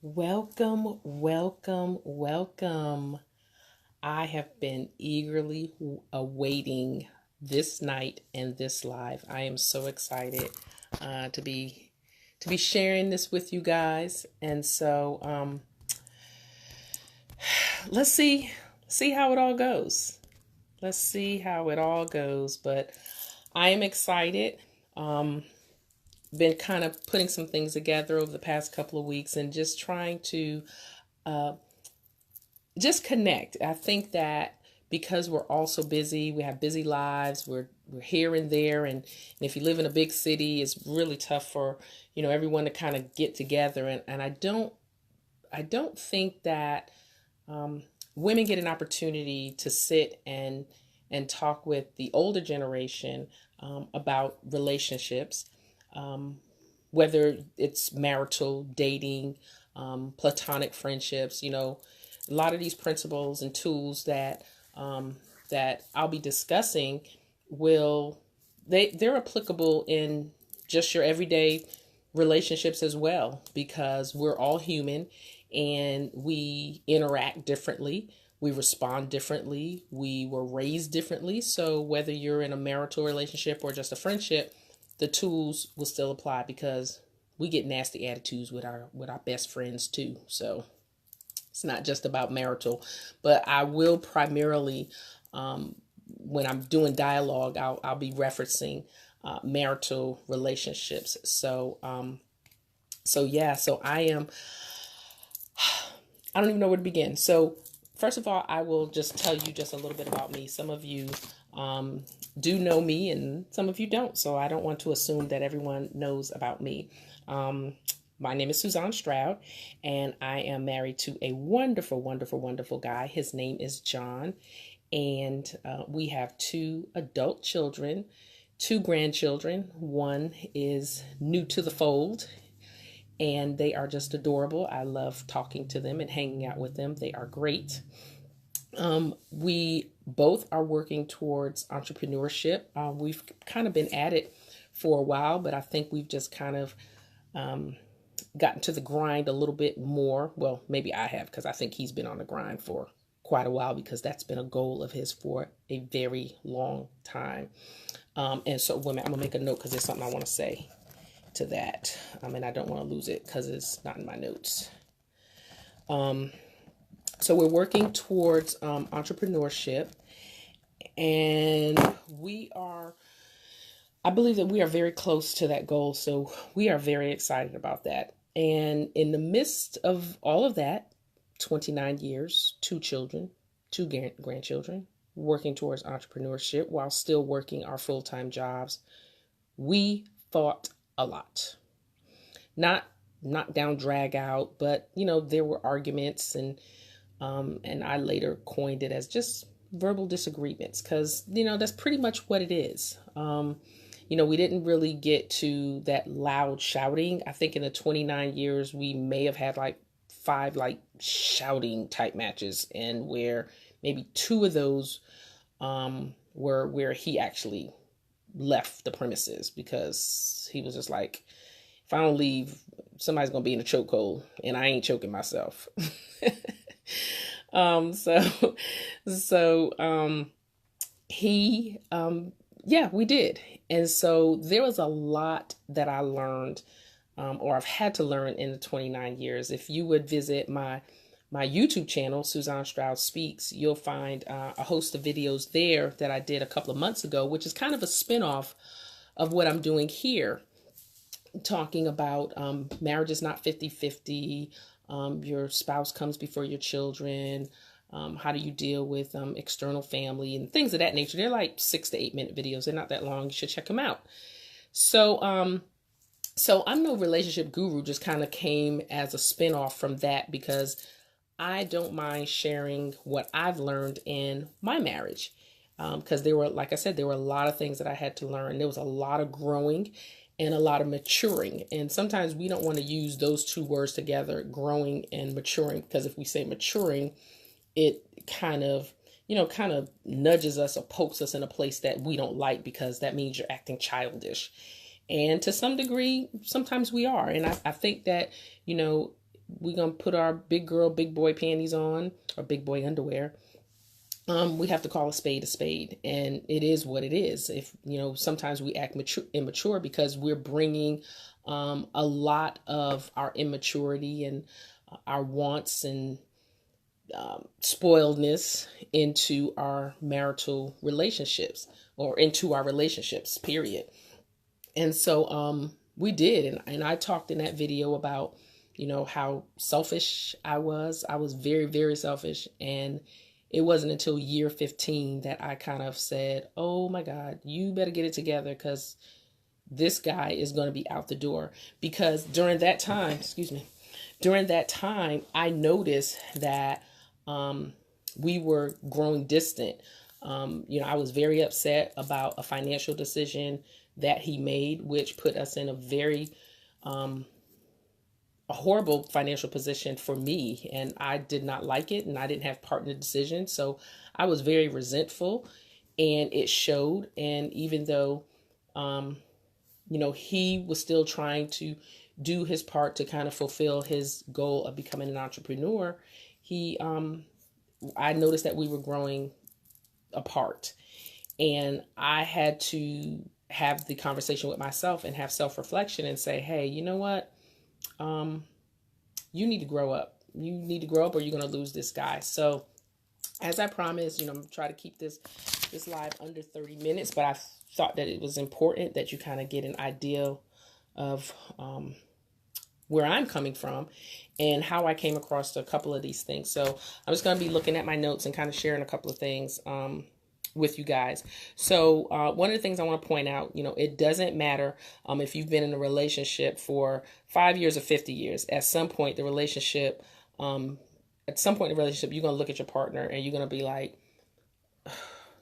Welcome, welcome, welcome. I have been eagerly awaiting this night and this live. I am so excited to be sharing this with you guys. And so let's see how it all goes. Let's see how it all goes. But I am excited. Um, been kind of putting some things together over the past couple of weeks and just trying to uh, just connect. I think that because we're all so busy, we have busy lives, we're here and there, and if you live in a big city, it's really tough for everyone to kind of get together. And I don't think that women get an opportunity to sit and talk with the older generation about relationships, um, whether it's marital, dating, platonic friendships. A lot of these principles and tools um, that I'll be discussing will they're applicable in just your everyday relationships as well, because we're all human and we interact differently. We respond differently. We were raised differently. So whether you're in a marital relationship or just a friendship, the tools will still apply, because we get nasty attitudes with our best friends too. So it's not just about marital, but I will primarily, when I'm doing dialogue, I'll be referencing marital relationships. So yeah, so I don't even know where to begin. So first of all, I will just tell you just a little bit about me. Some of you um, do know me, and some of you don't. So I don't want to assume that everyone knows about me. Um, my name is Suzanne Stroud, and I am married to a wonderful, wonderful, wonderful guy. His name is John, and we have two adult children, two grandchildren. One is new to the fold, and they are just adorable. I love talking to them and hanging out with them. They are great. We both are working towards entrepreneurship. We've kind of been at it for a while, but I think we've just kind of gotten to the grind a little bit more. Well, maybe I have, because I think he's been on the grind for quite a while, because that's been a goal of his for a very long time. And so, women, I'm gonna make a note because there's something I want to say to that. And I don't want to lose it because it's not in my notes. So we're working towards entrepreneurship, and I believe that we are very close to that goal. So we are very excited about that. And in the midst of all of that, 29 years, two children, two grandchildren, working towards entrepreneurship while still working our full-time jobs, we fought a lot. Not knock down, drag out, but there were arguments, and I later coined it as just verbal disagreements, because that's pretty much what it is. We didn't really get to that loud shouting. I think in the 29 years we may have had like five like shouting type matches, and where maybe two of those were where he actually left the premises, because he was just like, if I don't leave, somebody's gonna be in a chokehold, and I ain't choking myself. So, so he, yeah, we did. And so there was a lot that I learned, or I've had to learn in the 29 years. If you would visit my YouTube channel, Suzanne Stroud Speaks, you'll find a host of videos there that I did a couple of months ago, which is kind of a spinoff of what I'm doing here, talking about marriage is not 50-50. Your spouse comes before your children. How do you deal with external family and things of that nature? They're like 6 to 8 minute videos. They're not that long. You should check them out. So I'm no relationship guru, just kind of came as a spinoff from that, because I don't mind sharing what I've learned in my marriage. Because there were, like I said, there were a lot of things that I had to learn. There was a lot of growing and a lot of maturing. And sometimes we don't want to use those two words together, growing and maturing, because if we say maturing, it kind of nudges us or pokes us in a place that we don't like, because that means you're acting childish. And to some degree, sometimes we are. And I think that, we're going to put our big girl, big boy panties on, or big boy underwear. We have to call a spade, and it is what it is. If, sometimes we act immature because we're bringing a lot of our immaturity and our wants and spoiledness into our marital relationships, or into our relationships, period. And so we did, and I talked in that video about, how selfish I was. I was very, very selfish, and it wasn't until year 15 that I kind of said, oh my God, you better get it together, because this guy is going to be out the door. Because during that time, I noticed that we were growing distant. I was very upset about a financial decision that he made, which put us in a very a horrible financial position for me, and I did not like it, and I didn't have part in the decision. So I was very resentful, and it showed. And even though he was still trying to do his part to kind of fulfill his goal of becoming an entrepreneur, I noticed that we were growing apart, and I had to have the conversation with myself and have self-reflection and say, hey, you know what? You need to grow up. You need to grow up, or you're going to lose this guy. So as I promised, I'm going to try to keep this live under 30 minutes, but I thought that it was important that you kind of get an idea of where I'm coming from and how I came across a couple of these things. So I'm just going to be looking at my notes and kind of sharing a couple of things with you guys. So one of the things I want to point out, it doesn't matter if you've been in a relationship for 5 years or 50 years. At some point, the relationship, you're going to look at your partner and you're going to be like,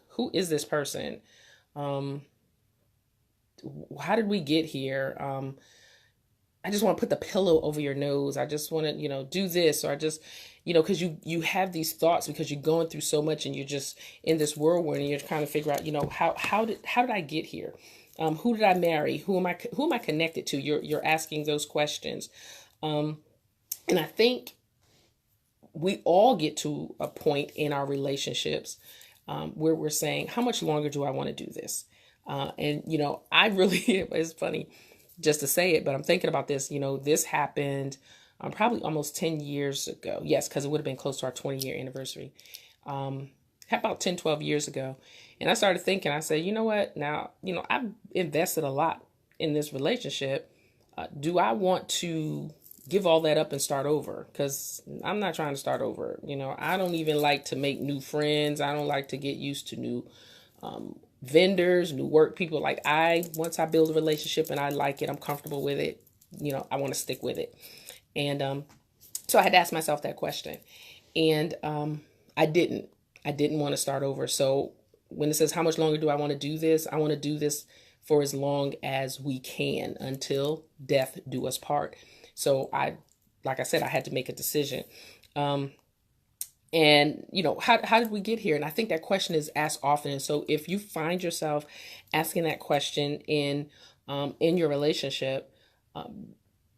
who is this person? How did we get here? I just want to put the pillow over your nose. I just want to, do this, or I just, because you have these thoughts because you're going through so much and you're just in this whirlwind, and you're trying to figure out, how did I get here? Who did I marry? Who am I connected to? You're asking those questions. And I think we all get to a point in our relationships where we're saying, how much longer do I want to do this? And I really, it's funny just to say it, but I'm thinking about this. This happened probably almost 10 years ago. Yes, because it would have been close to our 20-year anniversary. About 10, 12 years ago. And I started thinking, I said, you know what? Now, I've invested a lot in this relationship. Do I want to give all that up and start over? Because I'm not trying to start over. I don't even like to make new friends. I don't like to get used to new vendors, new work people. Like once I build a relationship and I like it, I'm comfortable with it, I want to stick with it. And so I had to ask myself that question. And I didn't want to start over. So when it says, how much longer do I want to do this? I want to do this for as long as we can, until death do us part. So like I said, I had to make a decision. And, how did we get here? And I think that question is asked often. And so if you find yourself asking that question in your relationship,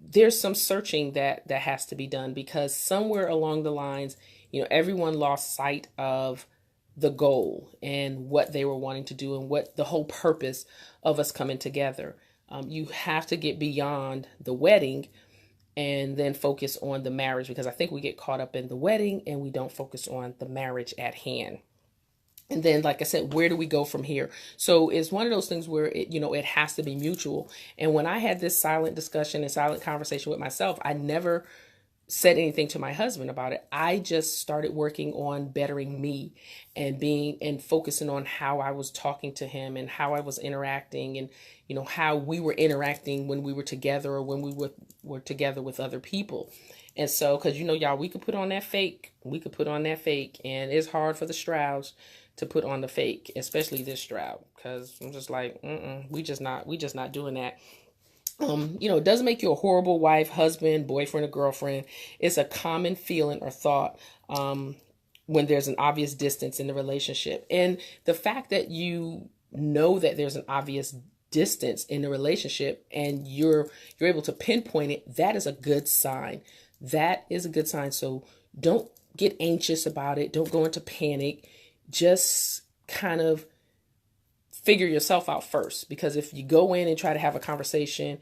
there's some searching that has to be done, because somewhere along the lines, everyone lost sight of the goal and what they were wanting to do and what the whole purpose of us coming together. You have to get beyond the wedding and then focus on the marriage, because I think we get caught up in the wedding and we don't focus on the marriage at hand. And then, like I said, where do we go from here? So it's one of those things where it has to be mutual. And when I had this silent discussion and silent conversation with myself, I never said anything to my husband about it. I just started working on bettering me and focusing on how I was talking to him and how I was interacting, and how we were interacting when we were together or when we were together with other people. And so, because y'all, we could put on that fake, and it's hard for the Strouds to put on the fake, especially this Stroud, because I'm just like, we just not doing that. It doesn't make you a horrible wife, husband, boyfriend, or girlfriend. It's a common feeling or thought when there's an obvious distance in the relationship. And the fact that you know that there's an obvious distance in the relationship and you're able to pinpoint it, that is a good sign that is a good sign. So don't get anxious about it. Don't go into panic. Just kind of figure yourself out first, because if you go in and try to have a conversation,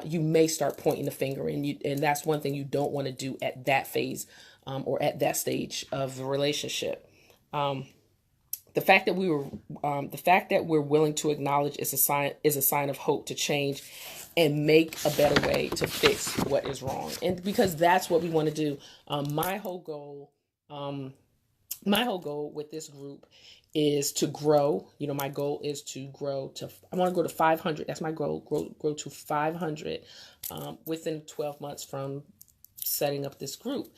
you may start pointing the finger, and that's one thing you don't want to do at that phase, or at that stage of the relationship. The fact that we're willing to acknowledge is a sign of hope to change and make a better way to fix what is wrong, and because that's what we want to do. My whole goal, with this group is to grow. My goal is to grow to, I want to go to 500. That's my goal. Grow to 500 within 12 months from setting up this group,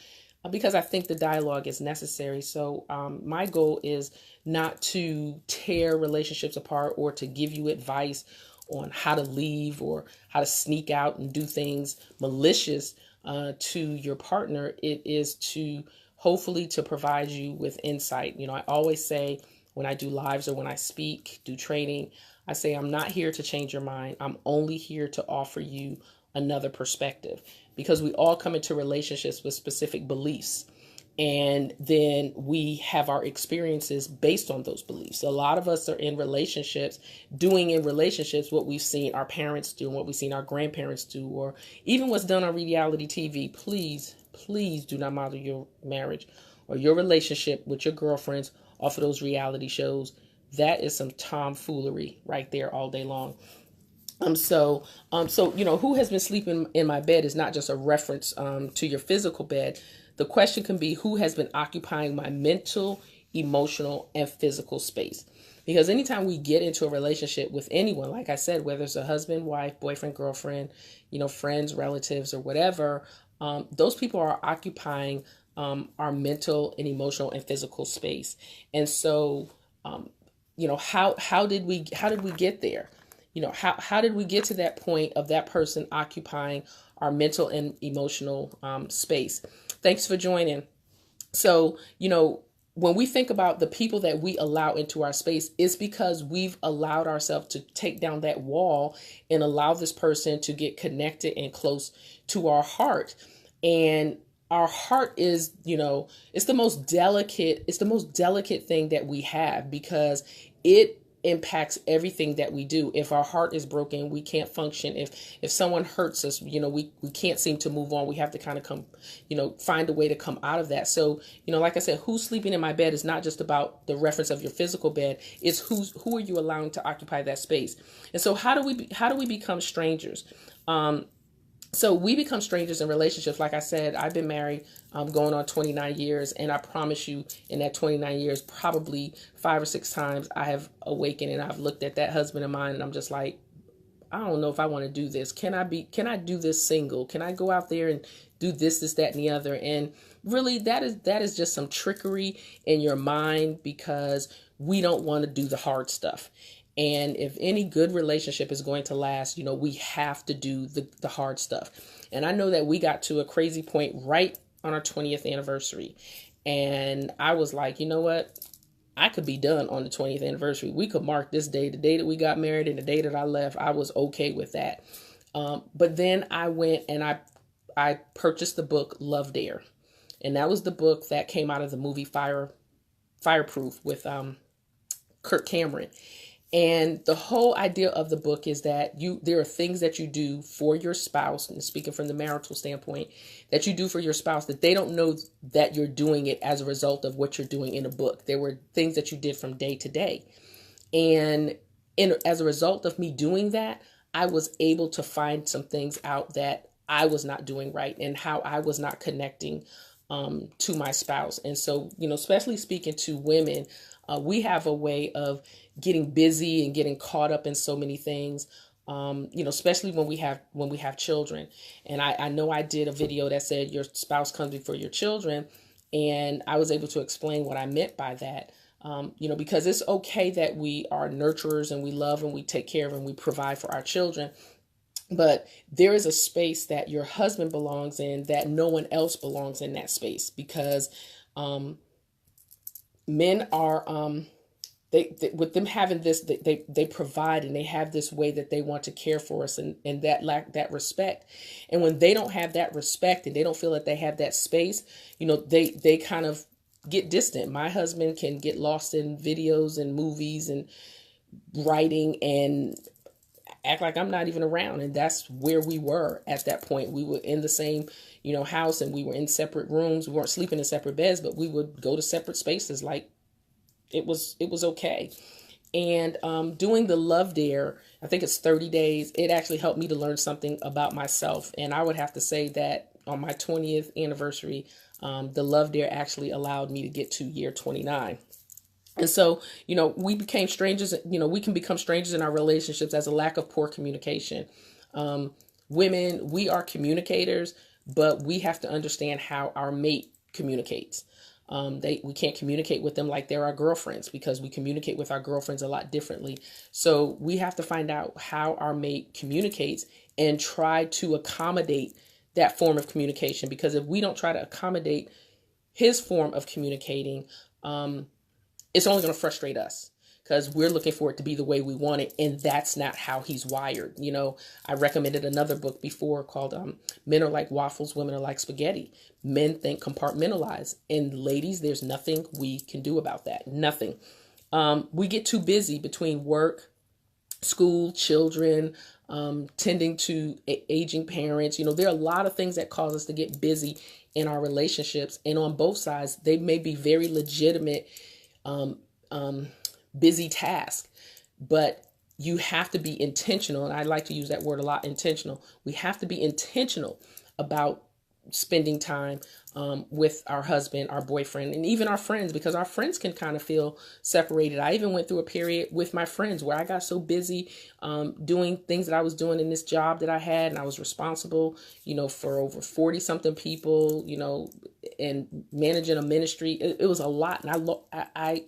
because I think the dialogue is necessary. So my goal is not to tear relationships apart or to give you advice on how to leave or how to sneak out and do things malicious to your partner. It is to hopefully to provide you with insight. I always say, when I do lives or when I speak, do training, I say, I'm not here to change your mind. I'm only here to offer you another perspective, because we all come into relationships with specific beliefs. And then we have our experiences based on those beliefs. A lot of us are in relationships, doing in relationships what we've seen our parents do and what we've seen our grandparents do, or even what's done on reality TV. Please, please do not model your marriage or your relationship with your girlfriends off of those reality shows. That is some tomfoolery right there all day long. So who has been sleeping in my bed is not just a reference to your physical bed. The question can be, who has been occupying my mental, emotional, and physical space? Because anytime we get into a relationship with anyone, like I said, whether it's a husband, wife, boyfriend, girlfriend, friends, relatives, or whatever, those people are occupying our mental and emotional and physical space. And so, how did we get there? How did we get to that point of that person occupying our mental and emotional space? Thanks for joining. So, when we think about the people that we allow into our space, it's because we've allowed ourselves to take down that wall and allow this person to get connected and close to our heart. And our heart is, it's the most delicate thing that we have, because it impacts everything that we do. If our heart is broken, we can't function. If someone hurts us, we can't seem to move on. We have to kind of find a way to come out of that. So, like I said, who's sleeping in my bed is not just about the reference of your physical bed. It's who are you allowing to occupy that space? And so how do we become strangers? So we become strangers in relationships. Like I said, I've been married going on 29 years. And I promise you, in that 29 years, probably 5 or 6 times I have awakened and I've looked at that husband of mine and I'm just like, I don't know if I want to do this. Can I do this single? Can I go out there and do this, that, and the other? And really, that is just some trickery in your mind, because we don't want to do the hard stuff. And if any good relationship is going to last, we have to do the hard stuff. And I know that we got to a crazy point right on our 20th anniversary. And I was like, you know what? I could be done on the 20th anniversary. We could mark this day, the day that we got married and the day that I left. I was okay with that. But then I went and I purchased the book Love Dare. And that was the book that came out of the movie Fireproof with Kirk Cameron. And the whole idea of the book is that there are things that you do for your spouse, and speaking from the marital standpoint, that you do for your spouse that they don't know that you're doing it as a result of what you're doing in a book. There were things that you did from day to day. And as a result of me doing that, I was able to find some things out that I was not doing right and how I was not connecting to my spouse. And so, especially speaking to women, we have a way of getting busy and getting caught up in so many things, especially when we have children. And I know I did a video that said your spouse comes before your children. And I was able to explain what I meant by that, because it's okay that we are nurturers and we love and we take care of and we provide for our children. But there is a space that your husband belongs in that no one else belongs in that space, because men are they with them having this, they provide, and they have this way that they want to care for us, and that lack that respect. And when they don't have that respect and they don't feel that they have that space, they kind of get distant. My husband can get lost in videos and movies and writing and act like I'm not even around. And that's where we were at that point. We were in the same, house, and we were in separate rooms. We weren't sleeping in separate beds, but we would go to separate spaces. Like it was okay. And doing the Love Dare, I think it's 30 days. It actually helped me to learn something about myself. And I would have to say that on my 20th anniversary, the Love Dare actually allowed me to get to year 29. And so, we became strangers. We can become strangers in our relationships as a lack of poor communication. Women, we are communicators, but we have to understand how our mate communicates. We can't communicate with them like they're our girlfriends, because we communicate with our girlfriends a lot differently. So we have to find out how our mate communicates and try to accommodate that form of communication. Because if we don't try to accommodate his form of communicating, it's only going to frustrate us, because we're looking for it to be the way we want it. And that's not how he's wired. I recommended another book before called Men Are Like Waffles, Women Are Like Spaghetti. Men think compartmentalized. And ladies, there's nothing we can do about that. Nothing. We get too busy between work, school, children, tending to aging parents. There are a lot of things that cause us to get busy in our relationships. And on both sides, they may be very legitimate busy task, but you have to be intentional. And I like to use that word a lot, intentional. We have to be intentional about spending time with our husband, our boyfriend, and even our friends, because our friends can kind of feel separated. I even went through a period with my friends where I got so busy doing things that I was doing in this job that I had, and I was responsible, for over 40 something people, and managing a ministry. It was a lot, and I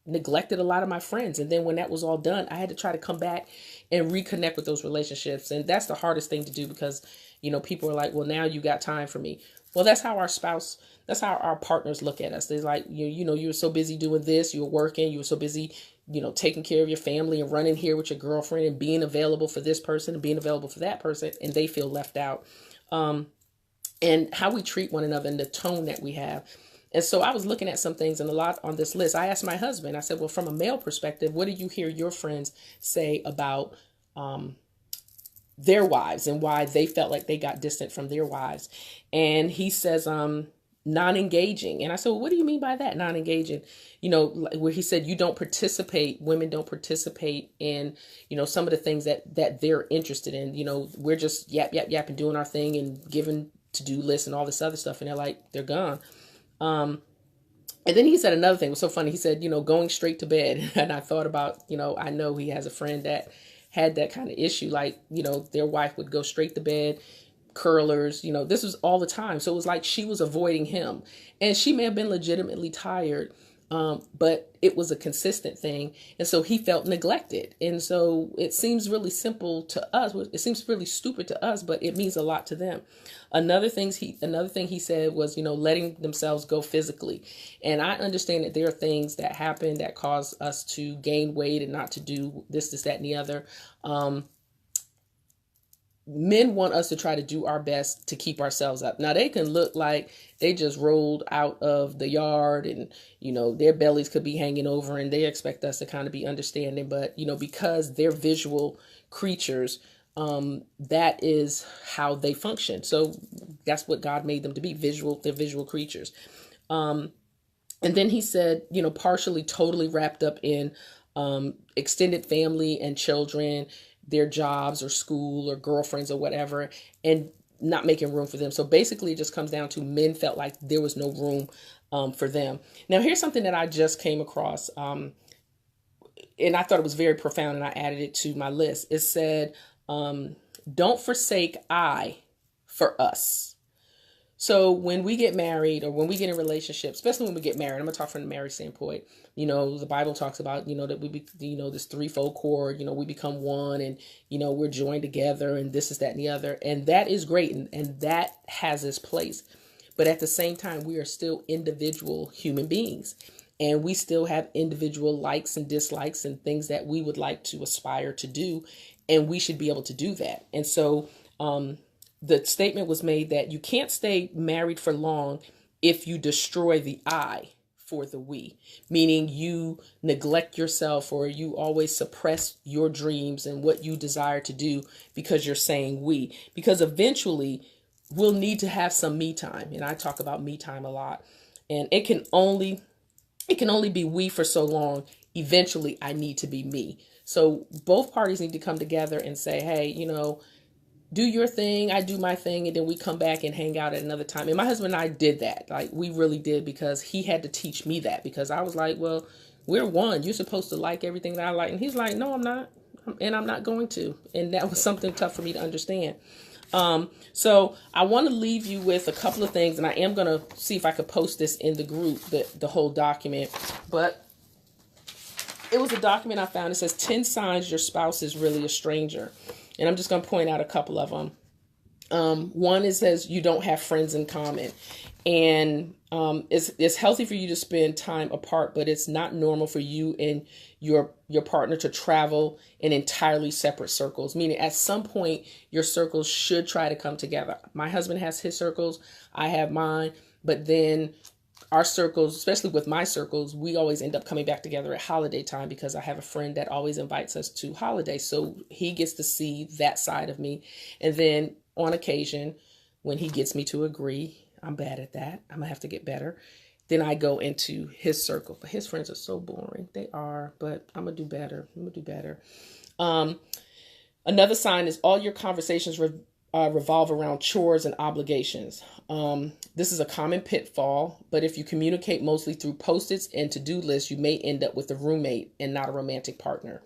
neglected a lot of my friends. And then when that was all done, I had to try to come back and reconnect with those relationships. And that's the hardest thing to do, because, people are like, well, now you got time for me. Well, that's how our partners look at us. They're like, you were so busy doing this, you were working, you were so busy, taking care of your family and running here with your girlfriend and being available for this person and being available for that person. And they feel left out. And how we treat one another and the tone that we have. And so I was looking at some things, and a lot on this list. I asked my husband, I said, well, from a male perspective, what do you hear your friends say about their wives and why they felt like they got distant from their wives? And he says, non-engaging. And I said, well, what do you mean by that? Non-engaging, where he said, women don't participate in, some of the things that they're interested in. We're just yapping, doing our thing and giving to-do lists and all this other stuff. And they're gone. And then he said another thing. It was so funny. He said, going straight to bed. And I thought about, I know he has a friend that had that kind of issue. Like, their wife would go straight to bed, curlers, this was all the time. So it was like she was avoiding him, and she may have been legitimately tired. But it was a consistent thing. And so he felt neglected. And so it seems really simple to us. It seems really stupid to us, but it means a lot to them. Another thing he said was, letting themselves go physically. And I understand that there are things that happen that cause us to gain weight and not to do this, that, and the other. Men want us to try to do our best to keep ourselves up. Now, they can look like they just rolled out of the yard and, their bellies could be hanging over, and they expect us to kind of be understanding. But, because they're visual creatures, that is how they function. So that's what God made them to be, visual. They're visual creatures. And then he said, partially, totally wrapped up in extended family and children, their jobs or school or girlfriends or whatever, and not making room for them. So basically it just comes down to men felt like there was no room for them. Now, here's something that I just came across, and I thought it was very profound, and I added it to my list. It said, don't forsake I for us. So when we get married, or when we get in relationships, especially when we get married, I'm going to talk from the married standpoint. The Bible talks about, that we be, this threefold cord, we become one, and, we're joined together, and this is that and the other. And that is great. And that has its place. But at the same time, we are still individual human beings. And we still have individual likes and dislikes and things that we would like to aspire to do. And we should be able to do that. And so the statement was made that you can't stay married for long if you destroy the I for the we, meaning you neglect yourself or you always suppress your dreams and what you desire to do because you're saying we. Because eventually we'll need to have some me time. And I talk about me time a lot. And it can only be we for so long. Eventually I need to be me. So both parties need to come together and say, hey, do your thing, I do my thing, and then we come back and hang out at another time. And my husband and I did that. Like, we really did, because he had to teach me that, because I was like, well, we're one. You're supposed to like everything that I like. And he's like, no, I'm not. And I'm not going to. And that was something tough for me to understand. So I want to leave you with a couple of things, and I am going to see if I could post this in the group, the whole document. But it was a document I found. It says 10 signs your spouse is really a stranger. And I'm just going to point out a couple of them. One, it says you don't have friends in common. And it's healthy for you to spend time apart, but it's not normal for you and your partner to travel in entirely separate circles. Meaning at some point, your circles should try to come together. My husband has his circles, I have mine, but then our circles, especially with my circles, we always end up coming back together at holiday time, because I have a friend that always invites us to holidays. So he gets to see that side of me. And then on occasion, when he gets me to agree, I'm bad at that, I'm gonna have to get better, then I go into his circle. But his friends are so boring. They are, but I'm gonna do better. Another sign is all your conversations revolve around chores and obligations. This is a common pitfall, but if you communicate mostly through Post-its and to-do lists, you may end up with a roommate and not a romantic partner.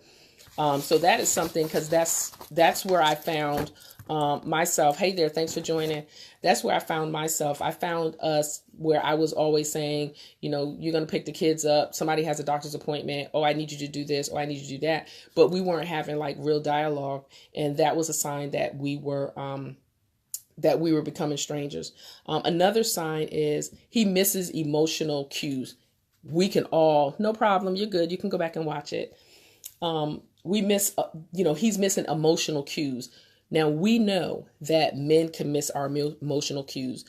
So that is something, because that's where I found myself. Hey there, thanks for joining. That's where I found myself. I found us where I was always saying, you're going to pick the kids up. Somebody has a doctor's appointment. Oh, I need you to do this. Oh, I need you to do that. But we weren't having like real dialogue. And that was a sign that we were becoming strangers. Another sign is he misses emotional cues. We can all, no problem, you're good, you can go back and watch it. We miss, he's missing emotional cues. Now, we know that men can miss our emotional cues.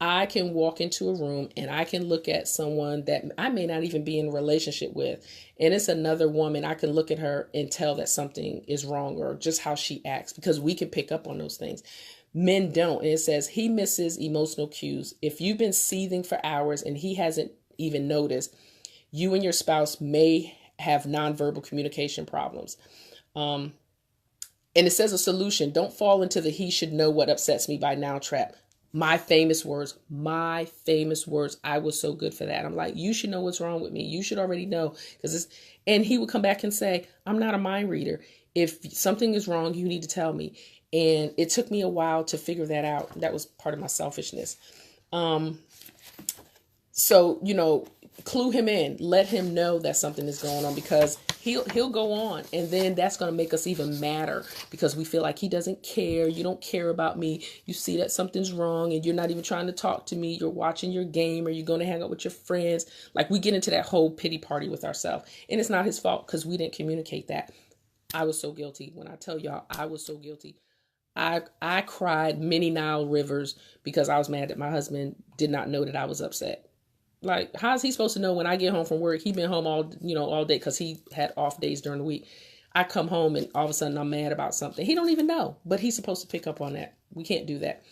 I can walk into a room and I can look at someone that I may not even be in a relationship with, and it's another woman. I can look at her and tell that something is wrong, or just how she acts, because we can pick up on those things. Men don't. And it says he misses emotional cues. If you've been seething for hours and he hasn't even noticed, you and your spouse may have nonverbal communication problems. And it says a solution: don't fall into the he should know what upsets me by now trap. My famous words. I was so good for that. I'm like, you should know what's wrong with me. You should already know, and he would come back and say, I'm not a mind reader. If something is wrong, you need to tell me. And it took me a while to figure that out. That was part of my selfishness. So, clue him in, let him know that something is going on, because he'll go on, and then that's going to make us even madder, because we feel like he doesn't care. You don't care about me. You see that something's wrong and you're not even trying to talk to me. You're watching your game, or you're going to hang out with your friends. Like, we get into that whole pity party with ourselves, and it's not his fault, because we didn't communicate that. I was so guilty. When I tell y'all, I was so guilty. I cried many Nile rivers because I was mad that my husband did not know that I was upset. Like, how is he supposed to know when I get home from work? He'd been home all day, because he had off days during the week. I come home and all of a sudden I'm mad about something. He don't even know, but he's supposed to pick up on that. We can't do that.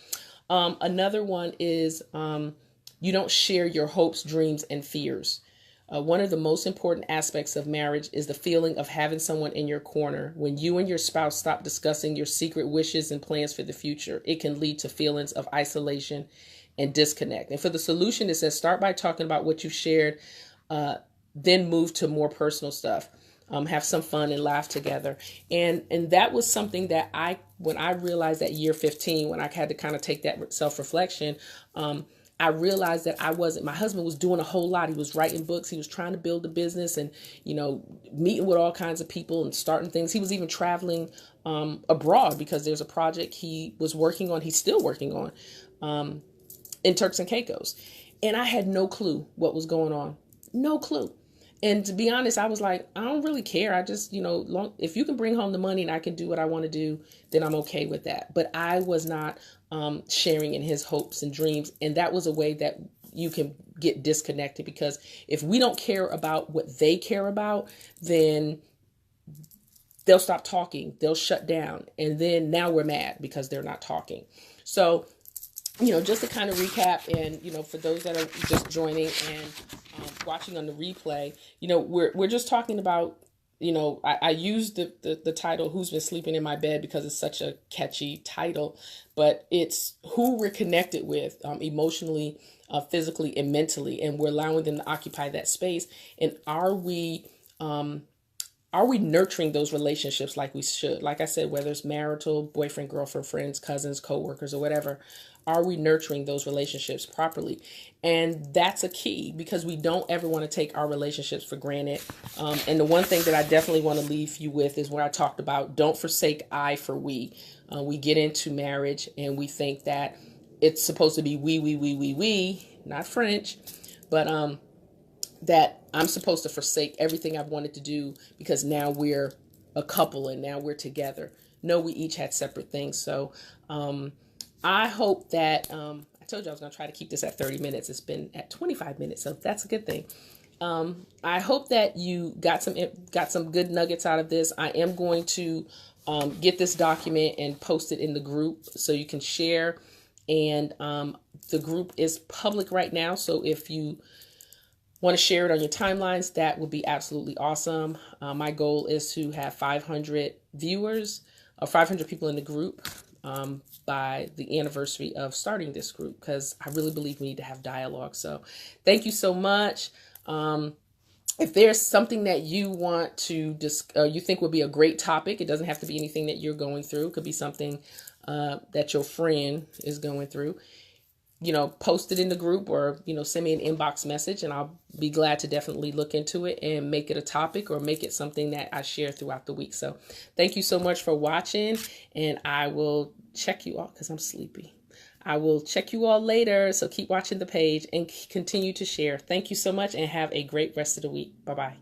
Another one is you don't share your hopes, dreams, and fears. One of the most important aspects of marriage is the feeling of having someone in your corner. When you and your spouse stop discussing your secret wishes and plans for the future, it can lead to feelings of isolation and disconnect. And for the solution, it says start by talking about what you shared, then move to more personal stuff. Have some fun and laugh together. And that was something that when I realized at year 15, when I had to kind of take that self-reflection, I realized that my husband was doing a whole lot. He was writing books. He was trying to build a business and, meeting with all kinds of people and starting things. He was even traveling abroad, because there's a project he was working on. He's still working on in Turks and Caicos. And I had no clue what was going on. No clue. And to be honest, I was like, I don't really care. I just, if you can bring home the money and I can do what I want to do, then I'm okay with that. But I was not sharing in his hopes and dreams. And that was a way that you can get disconnected, because if we don't care about what they care about, then they'll stop talking, they'll shut down. And then now we're mad because they're not talking. So, just to kind of recap, and, for those that are just joining and watching on the replay, we're just talking about, I used the title, Who's Been Sleeping in My Bed, because it's such a catchy title, but it's who we're connected with emotionally, physically, and mentally, and we're allowing them to occupy that space. And are we nurturing those relationships like we should? Like I said, whether it's marital, boyfriend, girlfriend, friends, cousins, co-workers, or whatever, are we nurturing those relationships properly? And that's a key, because we don't ever want to take our relationships for granted. And the one thing that I definitely want to leave you with is where I talked about, don't forsake I for we. We get into marriage and we think that it's supposed to be we, not French, but that I'm supposed to forsake everything I've wanted to do because now we're a couple and now we're together. No, we each had separate things. So I hope that, I told you I was going to try to keep this at 30 minutes. It's been at 25 minutes, so that's a good thing. I hope that you got some good nuggets out of this. I am going to get this document and post it in the group so you can share. And the group is public right now, so if you want to share it on your timelines, that would be absolutely awesome. My goal is to have 500 viewers, or 500 people in the group by the anniversary of starting this group, because I really believe we need to have dialogue. So thank you so much. If there's something that you want to you think would be a great topic, it doesn't have to be anything that you're going through. It could be something that your friend is going through. Post it in the group, or, send me an inbox message, and I'll be glad to definitely look into it and make it a topic, or make it something that I share throughout the week. So thank you so much for watching, and I will check you all, because I'm sleepy. I will check you all later. So keep watching the page and continue to share. Thank you so much, and have a great rest of the week. Bye-bye.